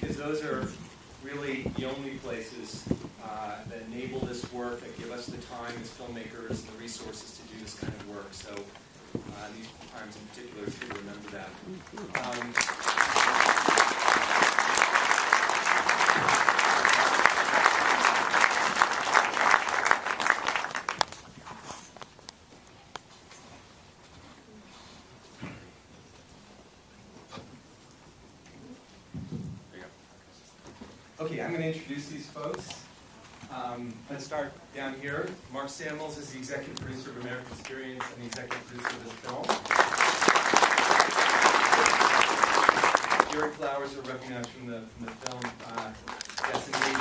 because those are really the only places that enable this work, that give us the time as filmmakers and the resources to do this kind of work. So these times in particular, it's good to remember that. Okay, I'm going to introduce these folks. Let's start down here. Mark Samuels is the executive producer of American Experience and the executive producer of this film. Jerry Flowers, who recognized from the film. Yes, indeed.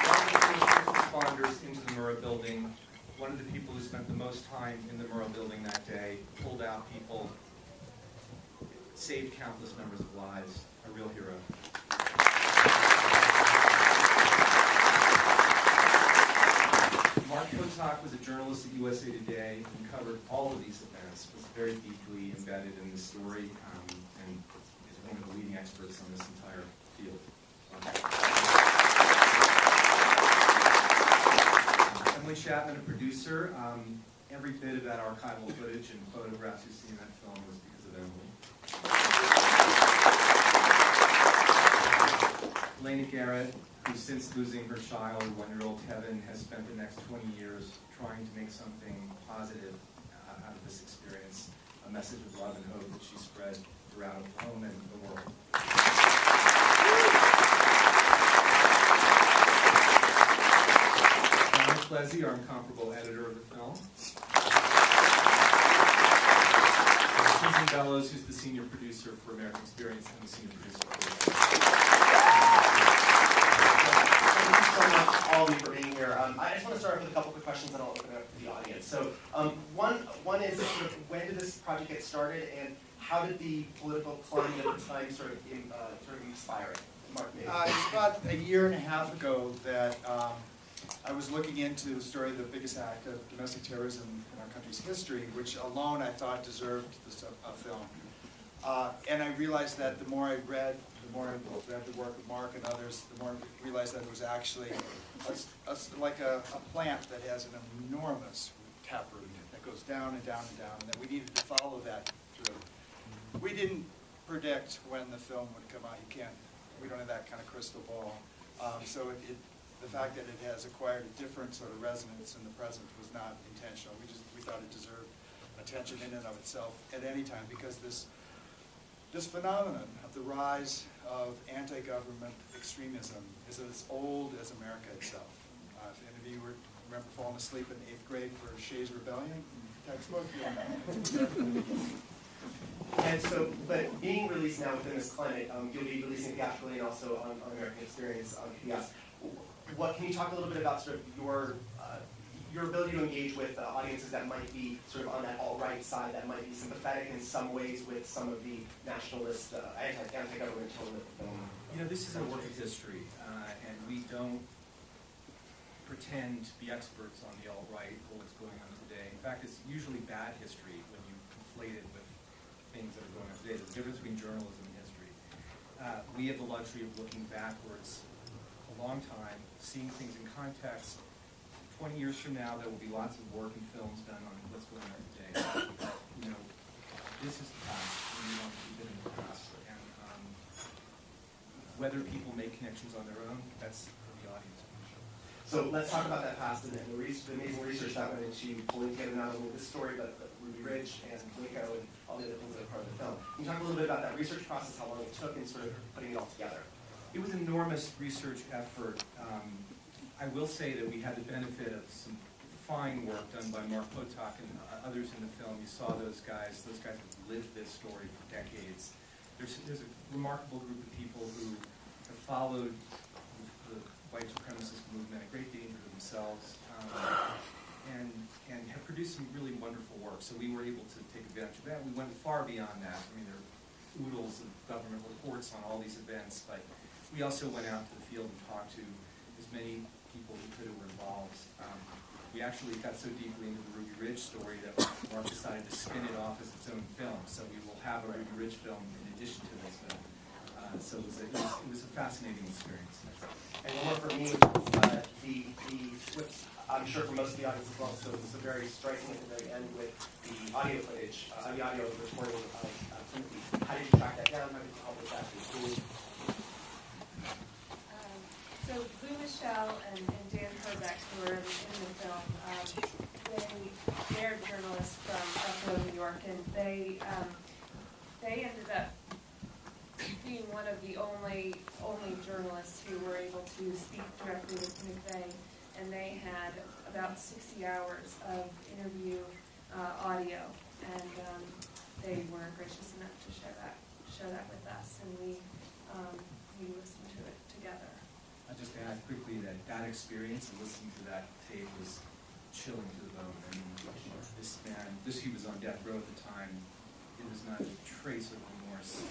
One of the first responders into the Murrah building. One of the people who spent the most time in the Murrah building that day. Pulled out people. Saved countless members of lives. A real hero. Mark Potok was a journalist at USA Today and covered all of these events, was very deeply embedded in the story, and is one of the leading experts on this entire field. Emily Chapman, a producer. Every bit of that archival footage and photographs you see in that film was because of Emily. Elena Garrett, who since losing her child, 1-year-old Kevin, has spent the next 20 years trying to make something positive out of this experience, a message of love and hope that she spread throughout home and the world. Donna Plessy, our incomparable editor of the film. Susan Bellows, who's the senior producer for American Experience and the senior producer for this film. All of you for being here. I just want to start with a couple quick questions and I'll open it up to the audience. So one is sort of when did this project get started and how did the political climate at the time sort of inspire it? Mark, maybe. It was about a year and a half ago that I was looking into the story of the biggest act of domestic terrorism in our country's history, which alone I thought deserved a film. And I realized that the more I read, the more I read the work of Mark and others, the more I realized that it was actually like a plant that has an enormous taproot that goes down and down and down, and that we needed to follow that through. We didn't predict when the film would come out. We don't have that kind of crystal ball. So the fact that it has acquired a different sort of resonance in the present was not intentional. We thought it deserved attention in and of itself at any time, because this phenomenon of the rise of anti-government extremism is as old as America itself. If any of you remember falling asleep in 8th grade for Shays' Rebellion textbook, And so, but being released now within this climate, you'll be releasing theatrically and also on American Experience on PBS. What can you talk a little bit about sort of your ability to engage with audiences that might be sort of on that alt-right side, that might be sympathetic in some ways with some of the nationalist, anti-government tone of the film? You know, this is a work of history, and we don't pretend to be experts on the alt-right or what's going on today. In fact, it's usually bad history when you conflate it with things that are going on today. There's a difference between journalism and history. We have the luxury of looking backwards a long time, seeing things in context. 20 years from now, there will be lots of work and films done on what's going on today. You know, this is the past, and we want to keep it in the past. And whether people make connections on their own, that's for the audience. So let's talk about that past and the amazing research that went into pulling together not only this story, but Ruby Ridge and Waco and all the other things that are part of the film. Can you talk a little bit about that research process, how long it took, and sort of putting it all together? It was an enormous research effort. I will say that we had the benefit of some fine work done by Mark Potok and others in the film. You saw those guys. Those guys have lived this story for decades. There's a remarkable group of people who have followed the white supremacist movement at great danger to themselves, and have produced some really wonderful work. So we were able to take advantage of that. We went far beyond that. I mean, there are oodles of government reports on all these events, but we also went out to the field and talked to as many people who were involved. we actually got so deeply into the Ruby Ridge story that Mark decided to spin it off as its own film. So we will have a Ruby Ridge film in addition to this film. So it was a fascinating experience. And one more for me, I'm sure for most of the audience as well, so it was very striking at the very end with the audio footage, the audio recording of Timothy. How did you track that down? How did you help with that? So Lou Michelle and Dan Herbeck, who were in the film, they're journalists from Buffalo, New York, and they ended up being one of the only journalists who were able to speak directly with McVeigh, and they had about 60 hours of interview audio, and they were gracious enough to share that with us, and we listened to it together. I'll just add quickly that experience and listening to that tape was chilling to the bone. I mean, this man, he was on death row at the time. It was not a trace of remorse.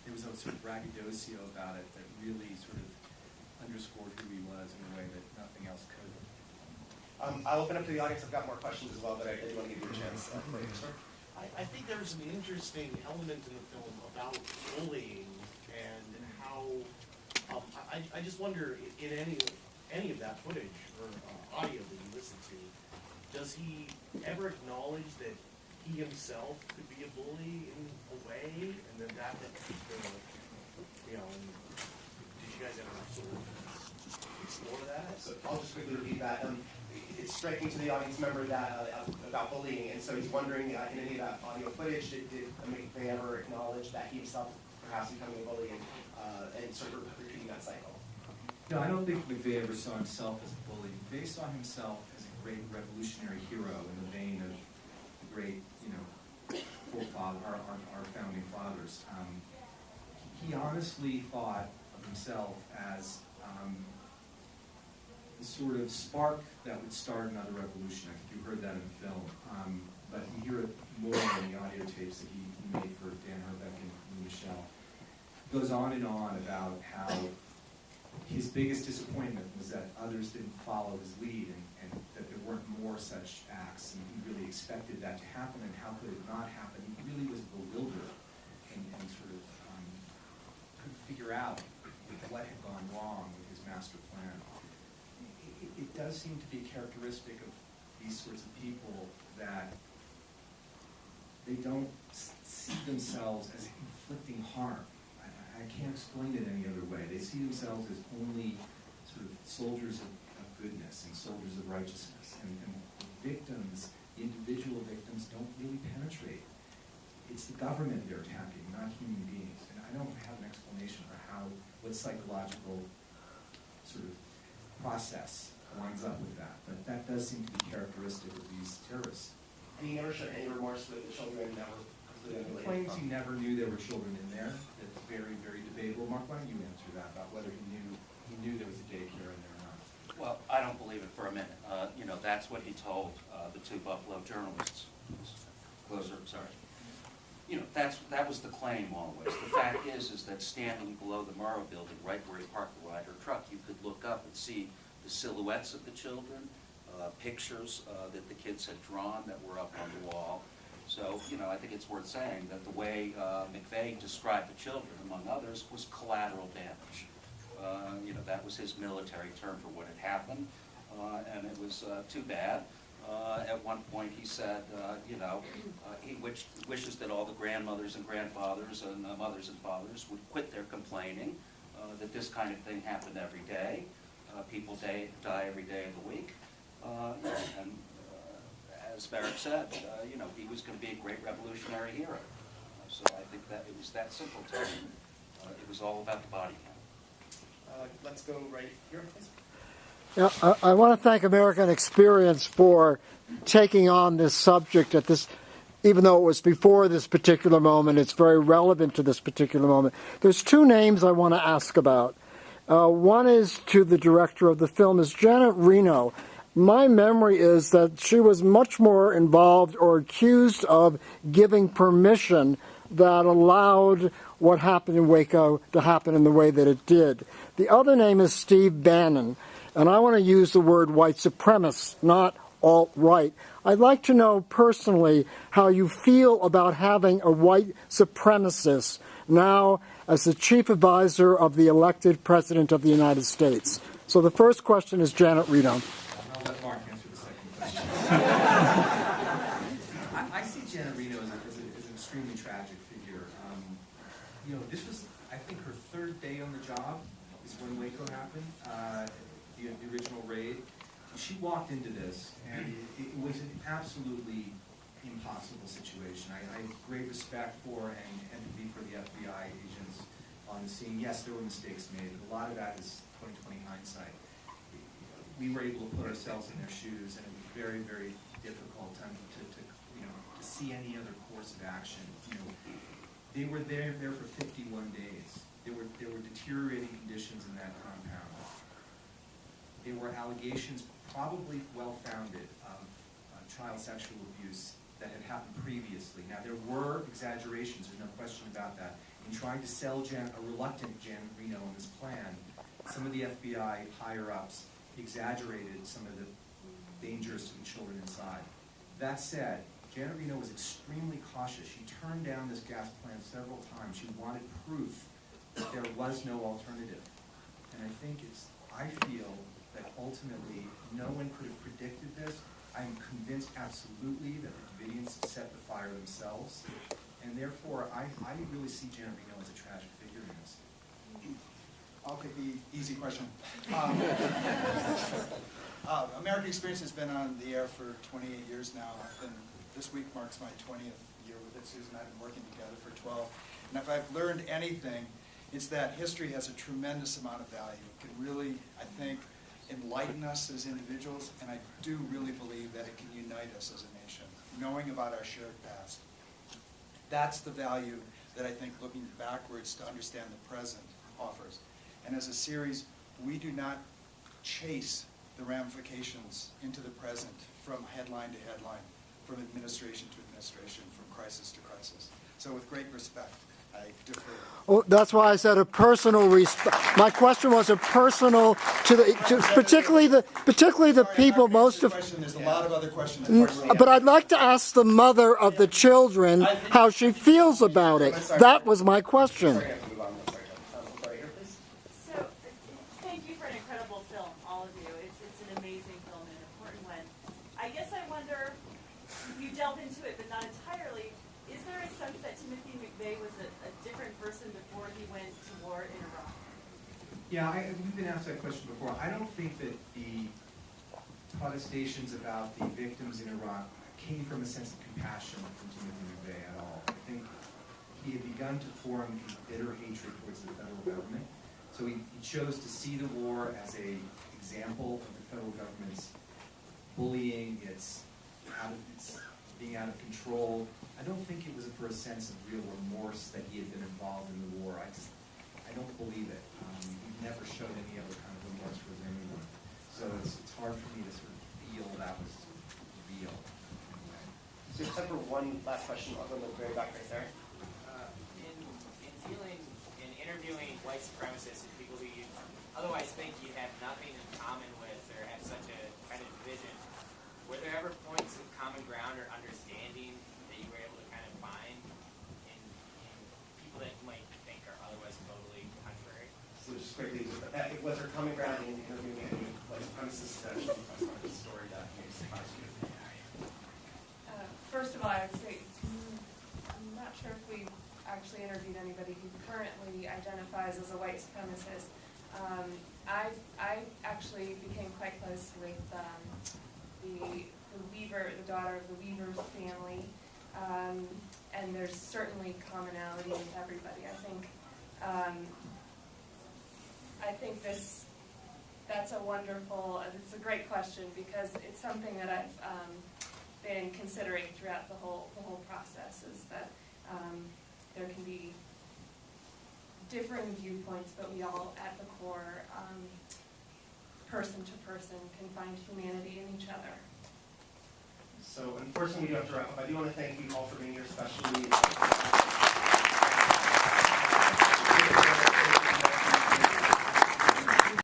There was a sort of braggadocio about it that really sort of underscored who he was in a way that nothing else could. I'll open up to the audience. I've got more questions as well, but I do want to give you a chance. I think there's an interesting element in the film about bullying and how I just wonder in any of that footage or audio that you listen to, does he ever acknowledge that he himself could be a bully in a way, and then that you know, did you guys ever sort of explore that? So I'll just quickly repeat that. It's striking to the audience member that about bullying, and so he's wondering in any of that audio footage, did they ever acknowledge that he himself perhaps becoming a bully and sort of repeating that cycle? No, I don't think McVeigh ever saw himself as a bully. McVeigh saw himself as a great revolutionary hero in the vein of the great, forefather, our founding fathers. He honestly thought of himself as the sort of spark that would start another revolution. I think you heard that in the film, but you hear it more in the audio tapes that he made for Dan Herbeck and Michelle. He goes on and on about how his biggest disappointment was that others didn't follow his lead and that there weren't more such acts, and he really expected that to happen, and how could it not happen? He really was bewildered and sort of couldn't figure out what had gone wrong with his master plan. It does seem to be a characteristic of these sorts of people that they don't see themselves as inflicting harm. I can't explain it any other way. They see themselves as only sort of soldiers of goodness and soldiers of righteousness. And the victims, the individual victims, don't really penetrate. It's the government they're attacking, not human beings. And I don't have an explanation for what psychological sort of process lines up with that. But that does seem to be characteristic of these terrorists. And he never showed any remorse with the children that were completely He unrelated. claims he never knew there were children in there. That's very, very debatable. Mark, why don't you answer that about whether he knew there was a daycare in there or not? Well, I don't believe it for a minute. That's what he told the two Buffalo journalists. Closer, sorry. That was the claim always. The fact is that standing below the Morrow building, right where he parked the Ryder truck, you could look up and see the silhouettes of the children, pictures that the kids had drawn that were up on the wall. So, I think it's worth saying that the way McVeigh described the children, among others, was collateral damage. That was his military term for what had happened, and it was too bad. At one point he said, he wishes that all the grandmothers and grandfathers and mothers and fathers would quit their complaining, that this kind of thing happened every day. People die every day of the week. And as Barrett said, he was going to be a great revolutionary hero. So I think that it was that simple to him. It was all about the body count. Let's go right here, please. Yeah, I want to thank American Experience for taking on this subject at this, even though it was before this particular moment, it's very relevant to this particular moment. There's two names I want to ask about. One is to the director of the film, is Janet Reno. My memory is that she was much more involved or accused of giving permission that allowed what happened in Waco to happen in the way that it did. The other name is Steve Bannon. And I want to use the word white supremacist, not alt-right. I'd like to know personally how you feel about having a white supremacist now as the chief advisor of the elected president of the United States. So the first question is Janet Reno. I'll let Mark answer the second question. I see Janet Reno as an extremely tragic figure. This was, I think, her third day on the job is when Waco happened, the original raid. She walked into this, and it was an absolutely impossible situation. I have great respect for and empathy for the FBI agents on the scene. Yes, there were mistakes made, but a lot of that is 20/20 hindsight. We were able to put ourselves in their shoes, and it was very, very difficult to see any other course of action. They were there for 51 days. There were deteriorating conditions in that compound. There were allegations, probably well-founded, of child sexual abuse that had happened previously. Now, there were exaggerations, there's no question about that. In trying to sell a reluctant Janet Reno on this plan, some of the FBI higher-ups exaggerated some of the dangers to the children inside. That said, Janet Reno was extremely cautious. She turned down this gas plant several times. She wanted proof that there was no alternative. And I feel that ultimately no one could have predicted this. I'm convinced absolutely that the Davidians set the fire themselves. And therefore, I really see Janet Reno as a tragic figure in this. I'll take the easy question. American Experience has been on the air for 28 years now. This week marks my 20th year with it. Susan and I have been working together for 12. And if I've learned anything, it's that history has a tremendous amount of value. It can really, I think, enlighten us as individuals, and I do really believe that it can unite us as a nation, knowing about our shared past. That's the value that I think looking backwards to understand the present offers. And as a series, we do not chase the ramifications into the present from headline to headline, from administration to administration, from crisis to crisis. So with great respect, I defer. Well, that's why I said a personal respect. My question was a personal particularly the people most of. There's a lot of other questions. But I'd like to ask the mother of the children how she feels about it. That was my question. So, thank you for an incredible film, all of you. It's an amazing film and an important one. I guess I wonder, you delve into it, but not entirely. Is there a sense that Timothy McVeigh was a different person before he went to war in Iraq? Yeah, we've been asked that question before. I don't think that the protestations about the victims in Iraq came from a sense of compassion from Timothy McVeigh at all. I think he had begun to form a bitter hatred towards the federal government. So he chose to see the war as an example of the federal government's bullying, its being out of control. I don't think it was for a sense of real remorse that he had been involved in the war. I don't believe it. He never showed any other kind of remorse for anyone. So it's hard for me to sort of feel that was real. So we have time for one last question. I'll go in the very back right there. In interviewing white supremacists and people who you otherwise think you have nothing in common with or have such a kind of division, were there ever points of common ground or understanding that you were able to kind of find in people that you might think are otherwise totally contrary? So just quickly, was there common ground in interviewing any white supremacists that you find the story that may surprise you? First of all, I would say, I'm not sure if we've actually interviewed anybody who currently identifies as a white supremacist. I actually became quite close with the daughter of the Weaver family, and there's certainly commonality with everybody. I think that's it's a great question because it's something that I've been considering throughout the whole process, is that there can be differing viewpoints, but we all, at the core, person to person, can find humanity in each other. So unfortunately, we do have to wrap up. I do want to thank you all for being here, especially